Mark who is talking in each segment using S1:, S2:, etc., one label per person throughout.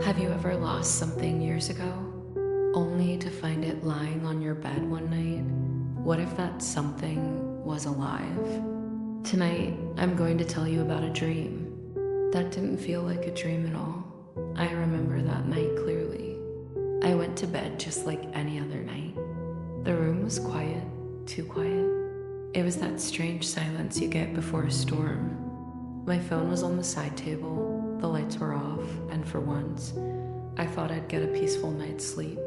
S1: Have you ever lost something years ago, only to find it lying on your bed one night? What if that something was alive? Tonight, I'm going to tell you about a dream that didn't feel like a dream at all. I remember that night clearly. I went to bed just like any other night. The room was quiet, too quiet. It was that strange silence you get before a storm. My phone was on the side table, the lights were off, and for once, I thought I'd get a peaceful night's sleep.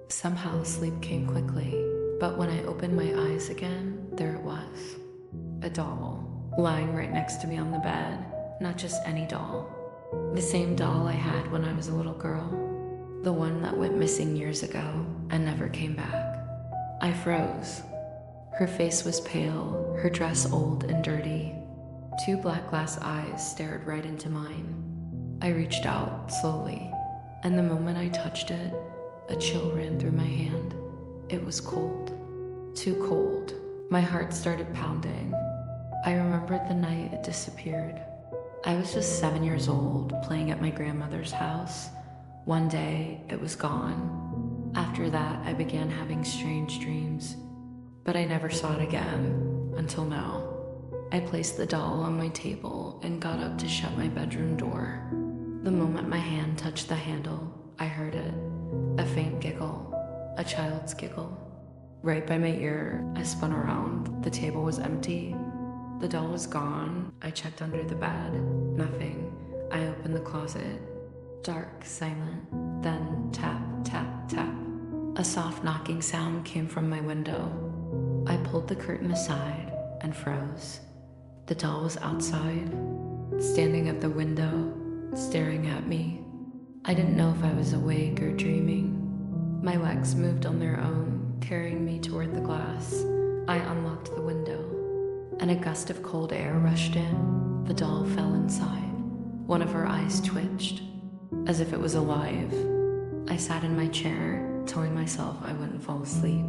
S1: Somehow, sleep came quickly, but when I opened my eyes again, there it was. A doll, lying right next to me on the bed. Not just any doll. The same doll I had when I was a little girl. The one that went missing years ago and never came back. I froze. Her face was pale, her dress old and dirty. Two black glass eyes stared right into mine. I reached out slowly, and the moment I touched it, a chill ran through my hand. It was cold. Too cold. My heart started pounding. I remembered the night it disappeared. I was just 7 years old, playing at my grandmother's house. One day, it was gone. After that, I began having strange dreams, but I never saw it again, until now. I placed the doll on my table and got up to shut my bedroom door. The moment my hand touched the handle, I heard it. A faint giggle, a child's giggle. Right by my ear, I spun around. The table was empty. The doll was gone. I checked under the bed. Nothing. I opened the closet. Dark, silent. Then tap, tap, tap. A soft knocking sound came from my window. I pulled the curtain aside and froze. The doll was outside, standing at the window, staring at me. I didn't know if I was awake or dreaming. My legs moved on their own, carrying me toward the glass. I unlocked the window, and a gust of cold air rushed in. The doll fell inside. One of her eyes twitched, as if it was alive. I sat in my chair, telling myself I wouldn't fall asleep.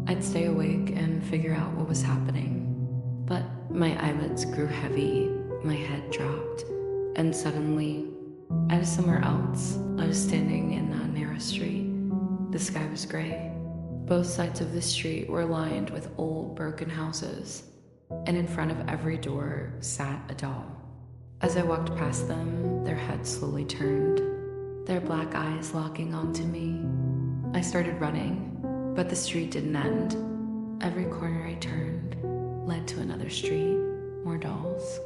S1: I'd stay awake and figure out what was happening. But my eyelids grew heavy, my head dropped, and suddenly, I was somewhere else. I was standing in a narrow street. The sky was gray. Both sides of the street were lined with old, broken houses, and in front of every door sat a doll. As I walked past them, their heads slowly turned, their black eyes locking onto me. I started running, but the street didn't end. Every corner I turned led to another street, more dolls,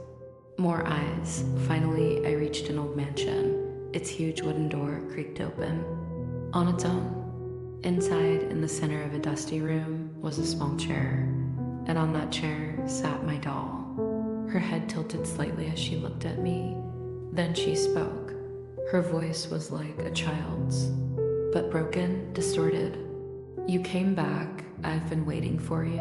S1: more eyes. Finally, I reached an old mansion. Its huge wooden door creaked open, on its own. Inside, in the center of a dusty room, was a small chair, and on that chair sat my doll. Her head tilted slightly as she looked at me. Then she spoke. Her voice was like a child's, but broken, distorted. "You came back. I've been waiting for you."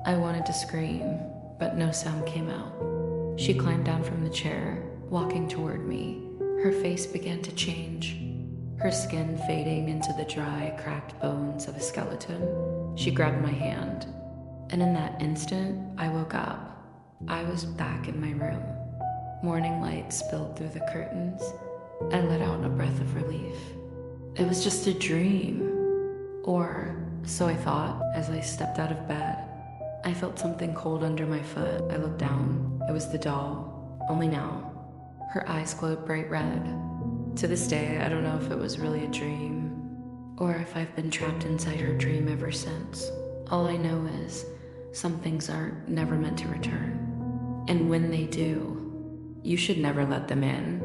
S1: I wanted to scream, but no sound came out. She climbed down from the chair, walking toward me. Her face began to change, her skin fading into the dry, cracked bones of a skeleton. She grabbed my hand, and in that instant, I woke up. I was back in my room. Morning light spilled through the curtains. I let out a breath of relief. It was just a dream. Or so I thought as I stepped out of bed. I felt something cold under my foot. I looked down. It was the doll, only now. Her eyes glowed bright red. To this day, I don't know if it was really a dream, or if I've been trapped inside her dream ever since. All I know is some things are never meant to return. And when they do, you should never let them in.